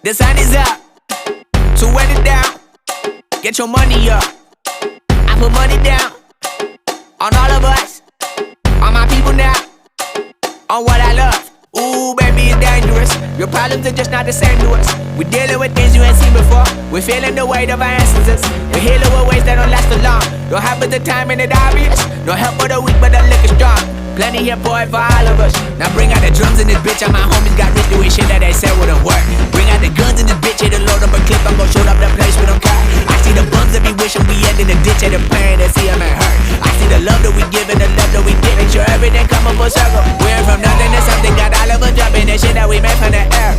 The sun is up, so wet it down. Get your money up. I put money down on all of us, on my people now, on what I love. Ooh, baby, it's dangerous. Your problems are just not the same to us. We're dealing with things you ain't seen before. We're feeling the weight of our ancestors. We're healing with ways that don't last too long. Don't have but the time and it obvious. No help for the weak, but the liquor strong. Plenty here for it for all of us. Now bring out the drums in this bitch. And my homies got rich doing shit that they said wouldn't work. Bring out the guns in this bitch. Hit a load up a clip. I'm gon' shoot up the place we don't care. I see the bums that be wishing we end in the ditch. And the pain that see them and hurt. I see the love that we give and the love that we get. Make sure everything come up full circle. We're from nothing to something. Got all of us dropping the shit that we made from the air.